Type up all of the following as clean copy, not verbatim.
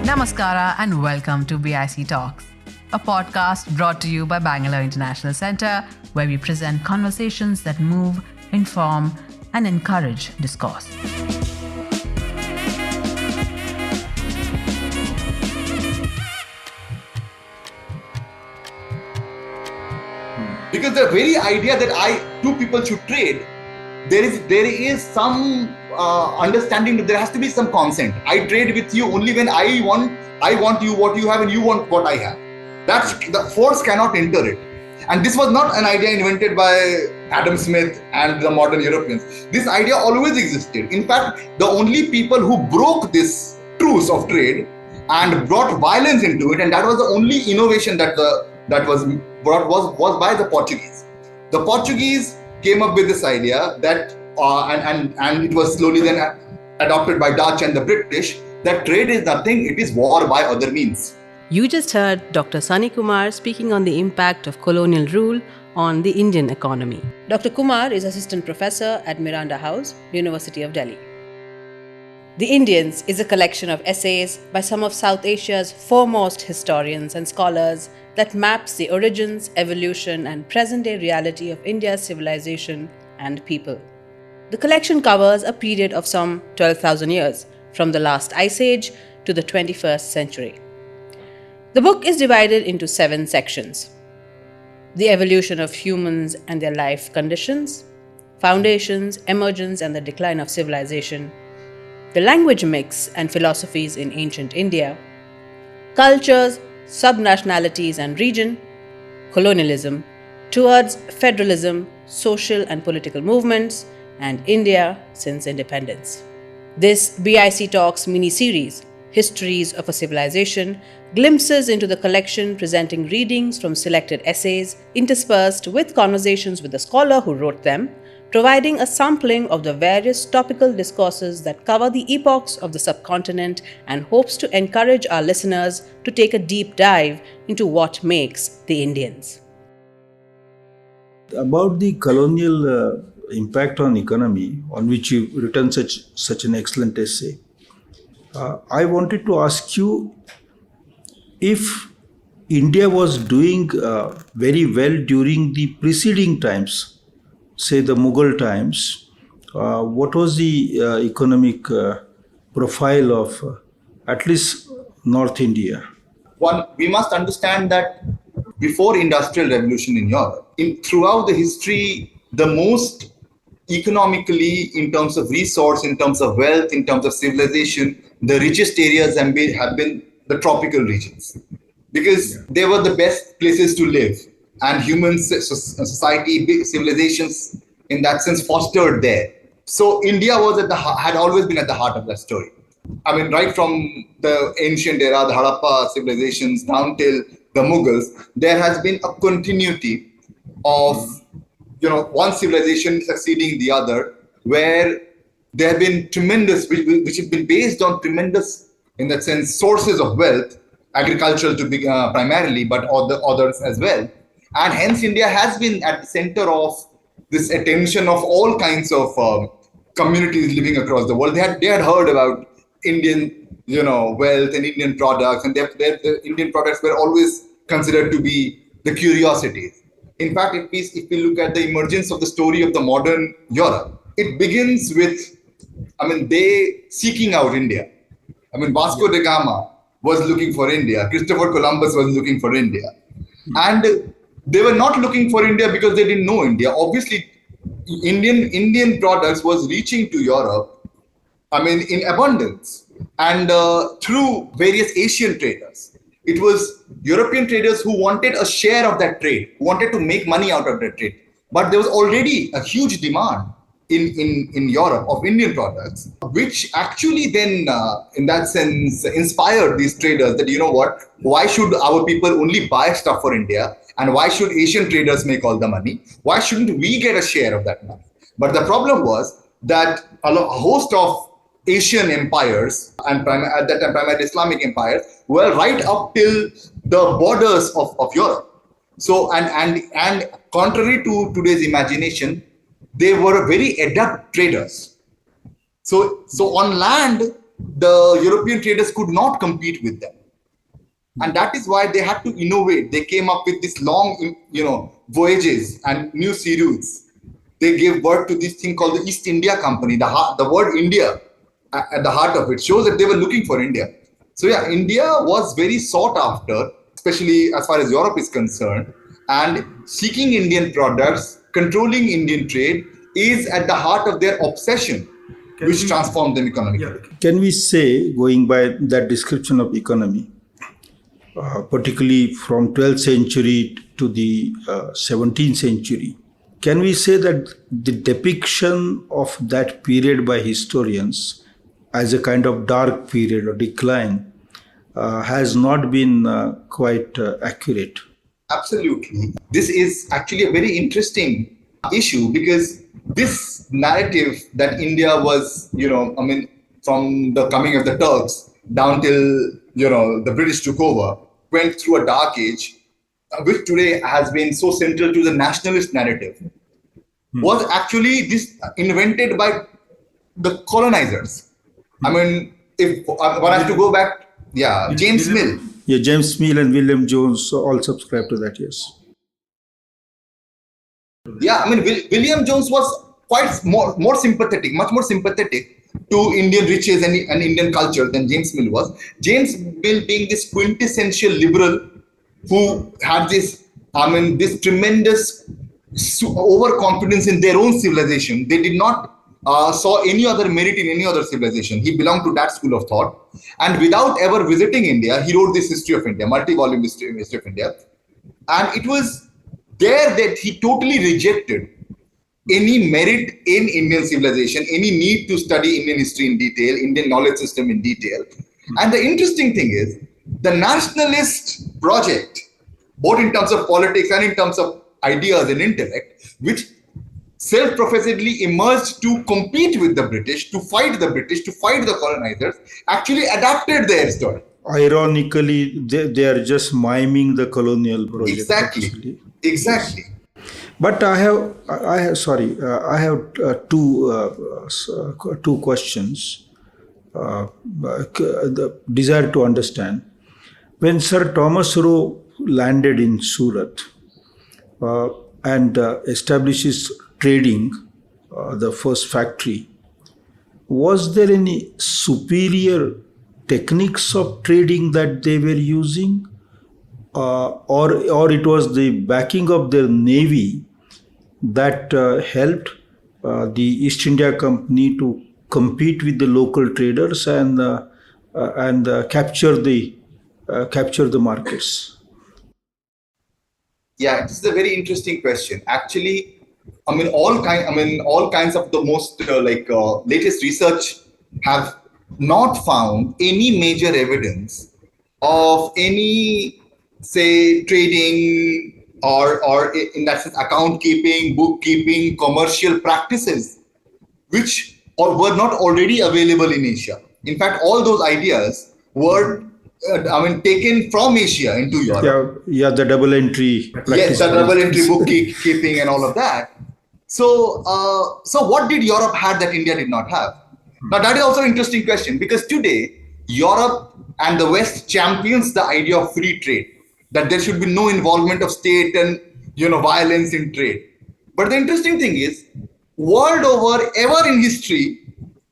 Namaskara and welcome to BIC Talks, a podcast brought to you by Bangalore International Centre, where we present conversations that move, inform, and encourage discourse. Because the very idea that two people should trade, there is some understanding that there has to be some consent. I trade with you only when I want you what you have and you want what I have. That's the force cannot enter it. And this was not an idea invented by Adam Smith and the modern Europeans. This idea always existed. In fact, the only people who broke this truce of trade and brought violence into it, and that was the only innovation that was brought was by the Portuguese. The Portuguese came up with this idea that and it was slowly then adopted by Dutch and the British, that trade is nothing, it is war by other means. You just heard Dr. Sunny Kumar speaking on the impact of colonial rule on the Indian economy. Dr. Kumar is assistant professor at Miranda House, University of Delhi. The Indians is a collection of essays by some of South Asia's foremost historians and scholars that maps the origins, evolution, and present-day reality of India's civilization and people. The collection covers a period of some 12,000 years, from the last ice age to the 21st century. The book is divided into 7 sections: the evolution of humans and their life conditions, foundations, emergence, and the decline of civilization, the language mix and philosophies in ancient India, cultures, subnationalities and region, colonialism, towards federalism, social and political movements, and India since independence. This BIC Talks mini-series, Histories of a Civilization, glimpses into the collection, presenting readings from selected essays interspersed with conversations with the scholar who wrote them, providing a sampling of the various topical discourses that cover the epochs of the subcontinent, and hopes to encourage our listeners to take a deep dive into what makes the Indians. About the colonial impact on economy, on which you've written such an excellent essay, I wanted to ask you if India was doing very well during the preceding times, say the Mughal times. What was the economic profile of at least North India? One, we must understand that before Industrial Revolution in Europe, throughout the history, the most economically, in terms of resource, in terms of wealth, in terms of civilization, the richest areas have been the tropical regions, because they were the best places to live, and human society, civilizations in that sense fostered there. So India was had always been at the heart of that story. I mean, right from the ancient era, the Harappa civilizations, down till the Mughals, there has been a continuity of one civilization succeeding the other, where there have been tremendous, which have been based on tremendous, in that sense, sources of wealth, agricultural to be primarily, but others as well. And hence India has been at the center of this attention of all kinds of communities living across the world. They had heard about Indian, wealth and Indian products, and the Indian products were always considered to be the curiosities. In fact, if we look at the emergence of the story of the modern Europe, it begins with, they seeking out India. Vasco da Gama was looking for India. Christopher Columbus was looking for India. And they were not looking for India because they didn't know India. Obviously, Indian products was reaching to Europe, in abundance, and through various Asian traders. It was European traders who wanted a share of that trade, who wanted to make money out of that trade. But there was already a huge demand in Europe of Indian products, which actually then, in that sense, inspired these traders that, why should our people only buy stuff for India? And why should Asian traders make all the money? Why shouldn't we get a share of that money? But the problem was that a host of Asian empires, and at that time primarily Islamic empires, were right up till the borders of Europe. So, and contrary to today's imagination, they were very adept traders. So on land, the European traders could not compete with them. And that is why they had to innovate. They came up with this long, voyages and new sea routes. They gave birth to this thing called the East India Company. The word India at the heart of it shows that they were looking for India. So yeah, India was very sought after, especially as far as Europe is concerned. And seeking Indian products, controlling Indian trade is at the heart of their obsession, which transformed them economically. Can we say, going by that description of economy, particularly from 12th century to the 17th century, can we say that the depiction of that period by historians as a kind of dark period or decline has not been quite accurate? Absolutely. This is actually a very interesting issue, because this narrative that India was, from the coming of the Turks down till, the British took over, went through a dark age, which today has been so central to the nationalist narrative, was actually this invented by the colonizers. I mean, if one has to go back, James Mill. Yeah, James Mill and William Jones all subscribe to that, yes. Yeah, I mean, William Jones was quite more sympathetic, much more sympathetic to Indian riches and Indian culture than James Mill was. James Mill being this quintessential liberal who had this tremendous overconfidence in their own civilization. They did not saw any other merit in any other civilization. He belonged to that school of thought. And without ever visiting India, he wrote this history of India, multi-volume history of India. And it was there that he totally rejected any merit in Indian civilization, any need to study Indian history in detail, Indian knowledge system in detail. And the interesting thing is, the nationalist project, both in terms of politics and in terms of ideas and intellect, which self-professedly emerged to compete with the British, to fight the colonizers, actually adapted their story. Ironically, they are just miming the colonial project. Exactly. But I have two questions. The desire to understand. When Sir Thomas Roe landed in Surat and establishes trading, the first factory, was there any superior techniques of trading that they were using, or it was the backing of their navy that helped the East India Company to compete with the local traders and capture the markets? Yeah, this is a very interesting question. Actually, all kinds of the most latest research have not found any major evidence of any, say, trading or in that sense account keeping, bookkeeping, commercial practices which were not already available in Asia. In fact, all those ideas were taken from Asia into Europe. Yeah, the double entry practice. Yes, the double entry bookkeeping and all of that. So what did Europe have that India did not have? Now that is also an interesting question, because today Europe and the West champions the idea of free trade, that there should be no involvement of state and violence in trade. But the interesting thing is, world over, ever in history,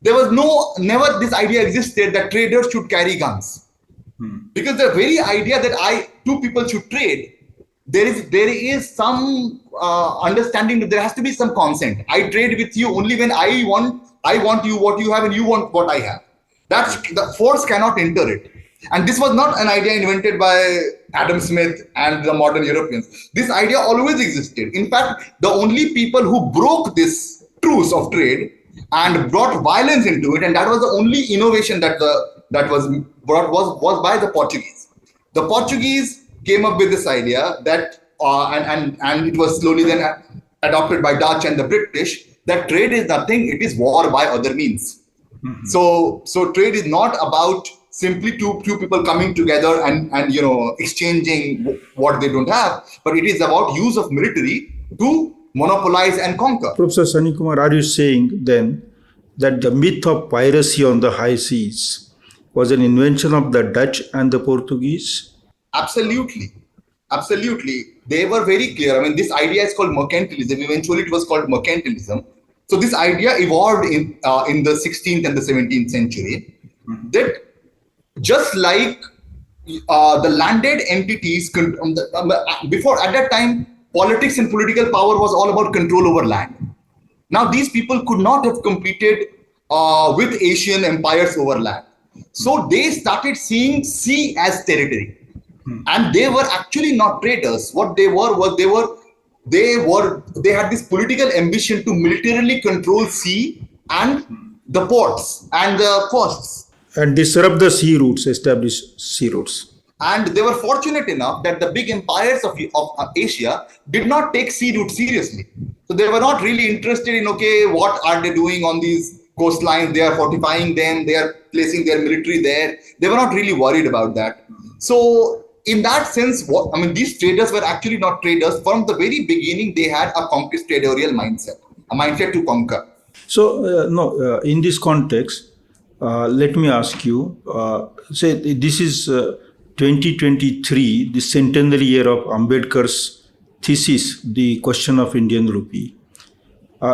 there was never this idea existed that traders should carry guns. Because the very idea that two people should trade, there is some understanding that there has to be some consent. I trade with you only when I want you what you have and you want what I have. That's the force cannot enter it. And this was not an idea invented by Adam Smith and the modern Europeans. This idea always existed. In fact, the only people who broke this truce of trade and brought violence into it, and that was the only innovation that was brought was by the Portuguese. The Portuguese came up with this idea that and it was slowly then adopted by Dutch and the British, that trade is nothing, it is war by other means. So trade is not about simply two people coming together and exchanging what they don't have, but it is about use of military to monopolize and conquer. Professor Sunny Kumar, are you saying then that the myth of piracy on the high seas was an invention of the Dutch and the Portuguese? Absolutely. Absolutely. They were very clear. I mean, this idea is called mercantilism. Eventually, it was called mercantilism. So this idea evolved in the 16th and the 17th century, that just like the landed entities, before at that time, politics and political power was all about control over land. Now, these people could not have competed with Asian empires over land. So they started seeing sea as territory. And they were actually not traders. What they were was they had this political ambition to militarily control sea and the ports and the coasts. And disrupt the sea routes, establish sea routes. And they were fortunate enough that the big empires of Asia did not take sea routes seriously. So they were not really interested in, okay, what are they doing on these coastlines? They are fortifying them. They are placing their military there. They were not really worried about that. So in that sense, these traders were actually not traders. From the very beginning, they had a conquistadorial mindset, a mindset to conquer. So, in this context, let me ask you, say this is 2023, the centenary year of Ambedkar's thesis, The Question of Indian Rupee,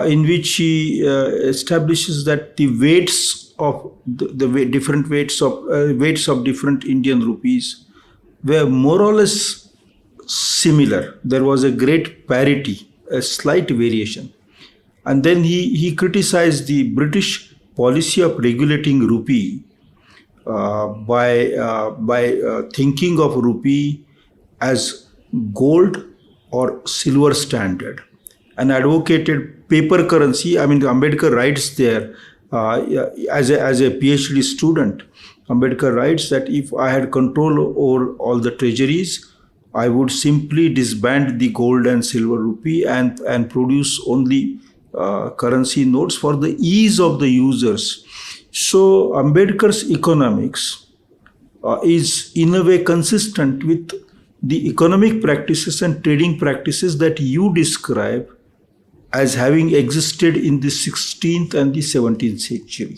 in which he establishes that the weights of different weights of different Indian rupees were more or less similar. There was a great parity, a slight variation. And then he criticized the British policy of regulating rupee by thinking of rupee as gold or silver standard, and advocated paper currency. I mean, Ambedkar writes there as a PhD student. Ambedkar writes that if I had control over all the treasuries, I would simply disband the gold and silver rupee and produce only currency notes for the ease of the users. So Ambedkar's economics is in a way consistent with the economic practices and trading practices that you describe as having existed in the 16th and the 17th century.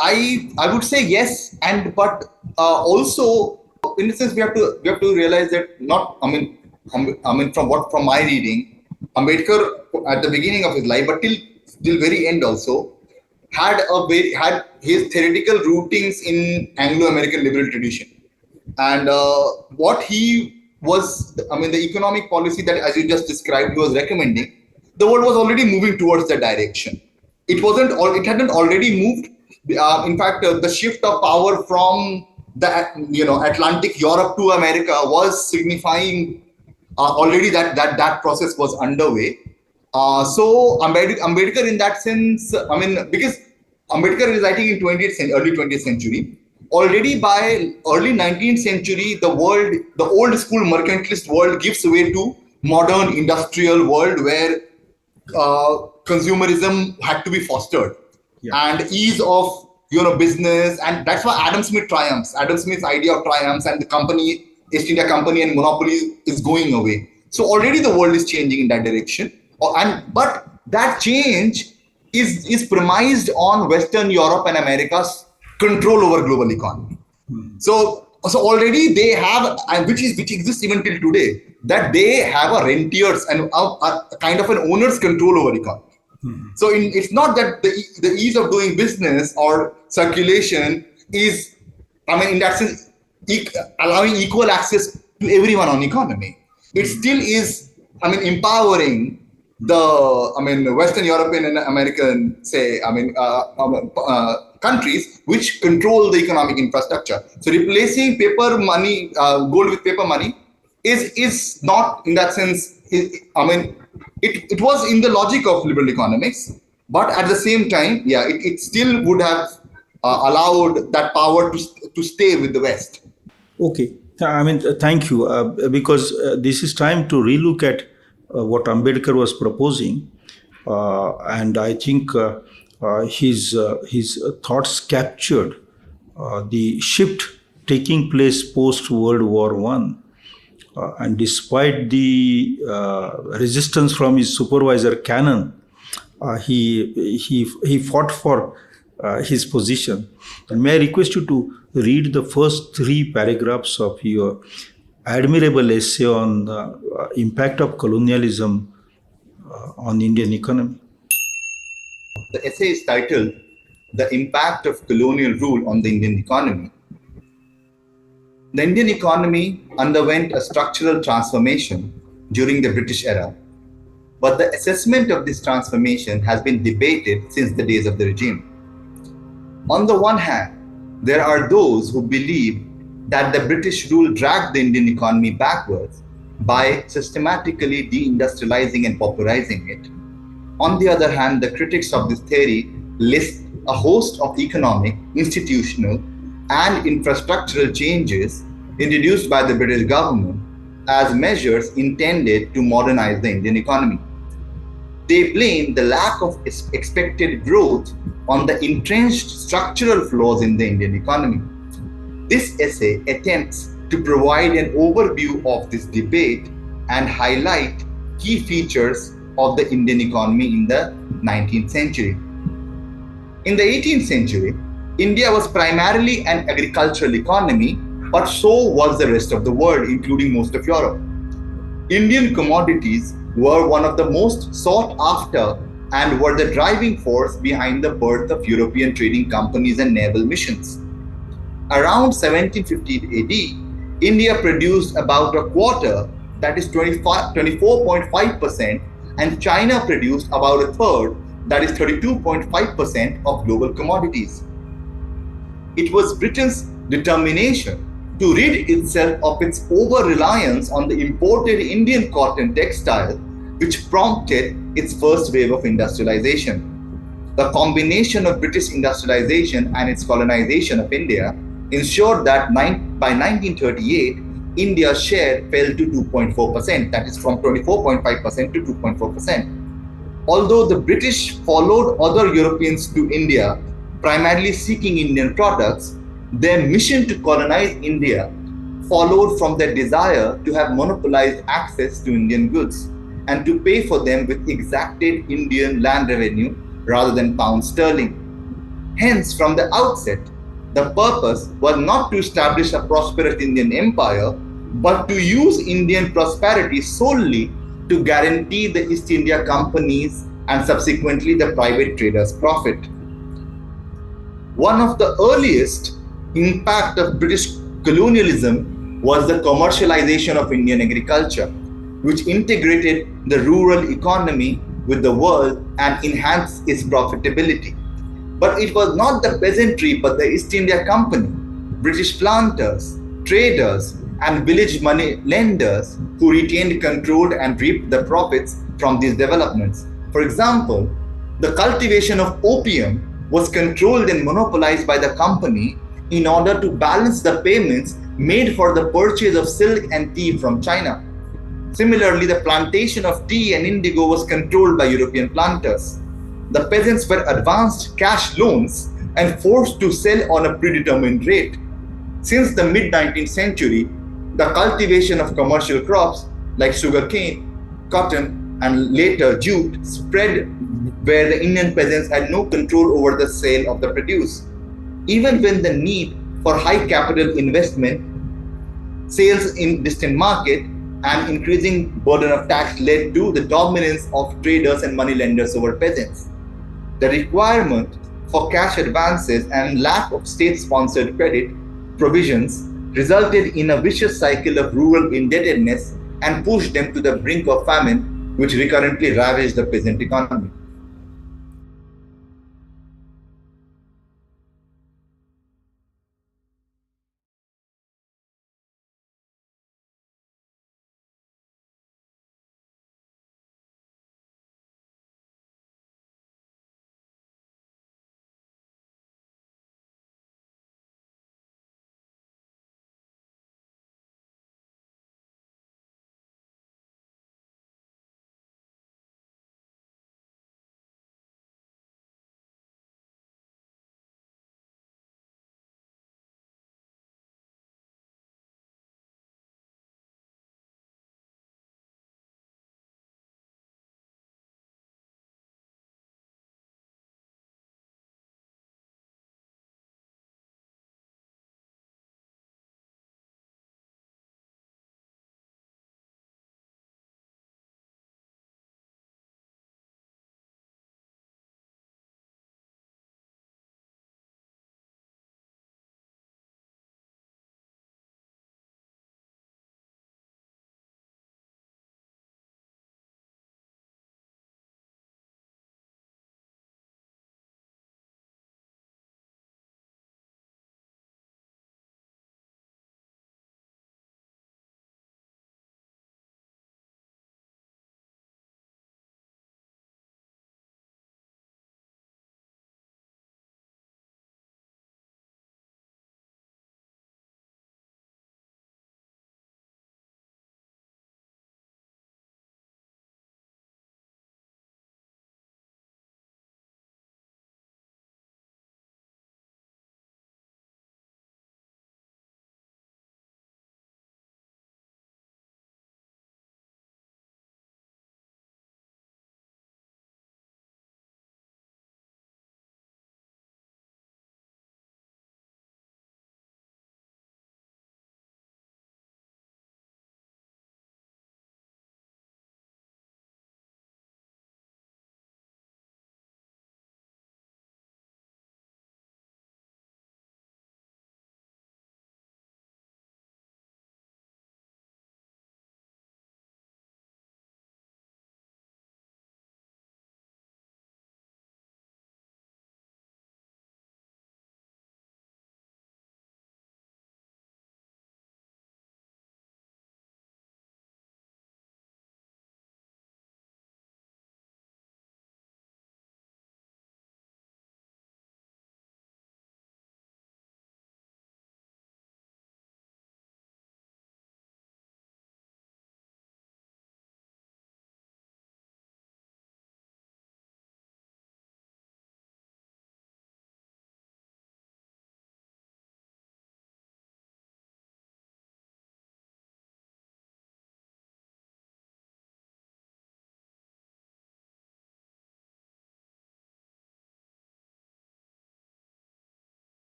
I would say yes, but also in a sense we have to realize that from my reading, Ambedkar at the beginning of his life, but till very end also, had his theoretical rootings in Anglo-American liberal tradition, and what he was, the economic policy that, as you just described, he was recommending, the world was already moving towards that direction. It hadn't already moved. In fact, the shift of power from the Atlantic Europe to America was signifying already that process was underway. So Ambedkar in that sense, because Ambedkar is writing in early 20th century, already by early 19th century, the old school mercantilist world gives way to modern industrial world where consumerism had to be fostered. Yeah. And ease of business, and that's why Adam Smith triumphs. Adam Smith's idea of triumphs, and the East India Company and monopoly is going away. So already the world is changing in that direction, but that change is premised on Western Europe and America's control over global economy. So already they have, and which exists even till today, that they have a rentiers and a kind of an owner's control over economy. So it's not that the ease of doing business or circulation is, in that sense, allowing equal access to everyone on economy. It still is, empowering the, Western European and American, countries which control the economic infrastructure. So replacing paper money, gold with paper money is not, in that sense, it was in the logic of liberal economics, but at the same time, it still would have allowed that power to stay with the West. Okay, thank you, because this is time to relook at what Ambedkar was proposing, and I think his thoughts captured the shift taking place post World War I. And despite the resistance from his supervisor Cannon, he fought for his position. And may I request you to read the first three paragraphs of your admirable essay on the impact of colonialism on Indian economy. The essay is titled The Impact of Colonial Rule on the Indian Economy. The Indian economy underwent a structural transformation during the British era, but the assessment of this transformation has been debated since the days of the regime. On the one hand, there are those who believe that the British rule dragged the Indian economy backwards by systematically deindustrializing and pauperizing it. On the other hand, the critics of this theory list a host of economic, institutional, and infrastructural changes introduced by the British government as measures intended to modernize the Indian economy. They blame the lack of expected growth on the entrenched structural flaws in the Indian economy. This essay attempts to provide an overview of this debate and highlight key features of the Indian economy in the 19th century. In the 18th century, India was primarily an agricultural economy, but so was the rest of the world, including most of Europe. Indian commodities were one of the most sought after and were the driving force behind the birth of European trading companies and naval missions. Around 1750 AD, India produced about a quarter, that is 24.5%, and China produced about a third, that is 32.5% of global commodities. It was Britain's determination to rid itself of its over-reliance on the imported Indian cotton textile which prompted its first wave of industrialization. The combination of British industrialization and its colonization of India ensured that by 1938, India's share fell to 2.4%, that is from 24.5% to 2.4%. Although the British followed other Europeans to India, primarily seeking Indian products, their mission to colonize India followed from their desire to have monopolized access to Indian goods and to pay for them with exacted Indian land revenue rather than pound sterling. Hence, from the outset, the purpose was not to establish a prosperous Indian empire, but to use Indian prosperity solely to guarantee the East India Company's and subsequently the private traders' profit. One of the earliest impact of British colonialism was the commercialization of Indian agriculture, which integrated the rural economy with the world and enhanced its profitability. But it was not the peasantry but the East India Company, British planters, traders, and village money lenders who retained control and reaped the profits from these developments. For example, the cultivation of opium was controlled and monopolized by the company in order to balance the payments made for the purchase of silk and tea from China. Similarly, the plantation of tea and indigo was controlled by European planters. The peasants were advanced cash loans and forced to sell on a predetermined rate. Since the mid-19th century, the cultivation of commercial crops like sugarcane, cotton, and later jute spread where the Indian peasants had no control over the sale of the produce. Even when the need for high capital investment, sales in distant market, and increasing burden of tax led to the dominance of traders and moneylenders over peasants. The requirement for cash advances and lack of state-sponsored credit provisions resulted in a vicious cycle of rural indebtedness and pushed them to the brink of famine, which recurrently ravaged the peasant economy.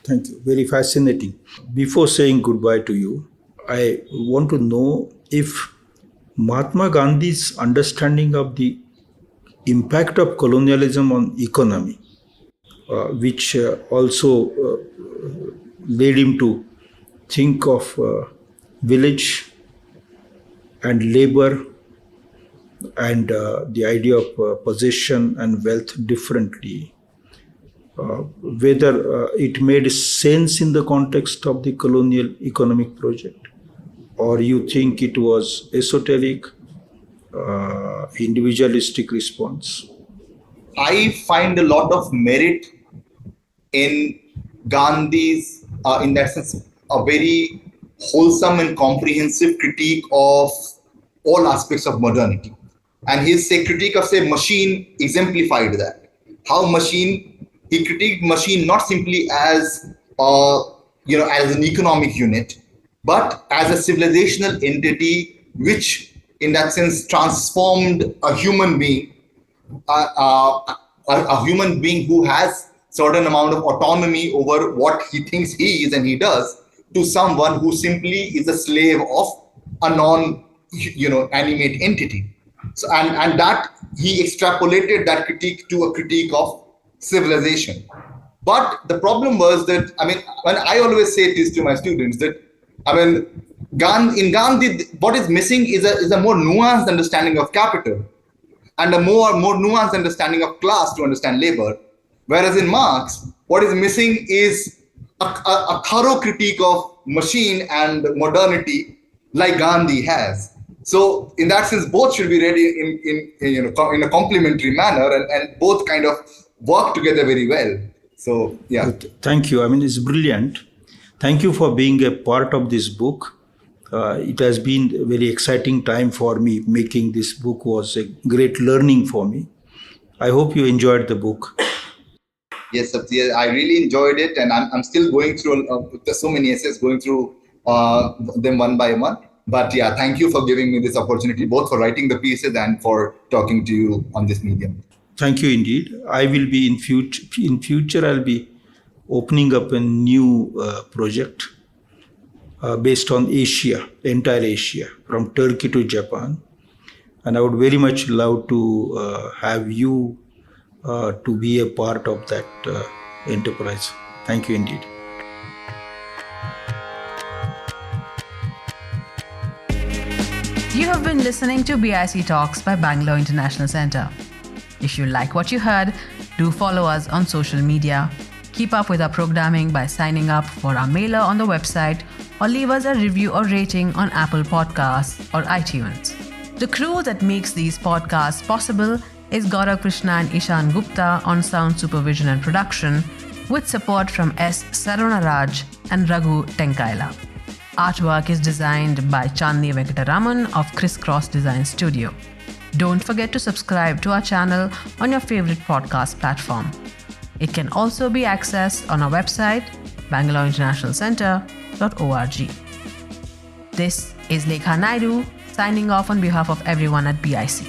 Thank you. Very fascinating. Before saying goodbye to you, I want to know if Mahatma Gandhi's understanding of the impact of colonialism on economy, which also led him to think of village and labor and the idea of possession and wealth differently, whether it made sense in the context of the colonial economic project, or you think it was esoteric, individualistic response? I find a lot of merit in Gandhi's, in that sense, a very wholesome and comprehensive critique of all aspects of modernity. And his critique of, say, machine exemplified that. How machine, he critiqued machine not simply as, as an economic unit, but as a civilizational entity, which in that sense transformed a human being, a human being who has certain amount of autonomy over what he thinks he is and he does, to someone who simply is a slave of a animate entity. So, and that he extrapolated that critique to a critique of civilization. But the problem was that, when I always say this to my students, that, in Gandhi, what is missing is a more nuanced understanding of capital and a more nuanced understanding of class to understand labor. Whereas in Marx, what is missing is a thorough critique of machine and modernity like Gandhi has. So in that sense, both should be read in a complementary manner, and both kind of work together very well. So, yeah. Thank you. It's brilliant. Thank you for being a part of this book. It has been a very exciting time for me. Making this book was a great learning for me. I hope you enjoyed the book. Yes, I really enjoyed it, and I'm still going through, there's so many essays, going through them one by one. But yeah, thank you for giving me this opportunity, both for writing the pieces and for talking to you on this medium. Thank you indeed. I will be in future I'll be opening up a new project based on Asia, entire Asia, from Turkey to Japan. And I would very much love to have you to be a part of that enterprise. Thank you indeed. You have been listening to BIC Talks by Bangalore International Centre. If you like what you heard, do follow us on social media. Keep up with our programming by signing up for our mailer on the website, or leave us a review or rating on Apple Podcasts or iTunes. The crew that makes these podcasts possible is Gaurav Krishna and Ishan Gupta on sound supervision and production, with support from S. Sarunaraj and Raghu Tenkaila. Artwork is designed by Chandni Venkataraman of Crisscross Design Studio. Don't forget to subscribe to our channel on your favorite podcast platform. It can also be accessed on our website, bangaloreinternationalcentre.org. This is Lekha Naidu signing off on behalf of everyone at BIC.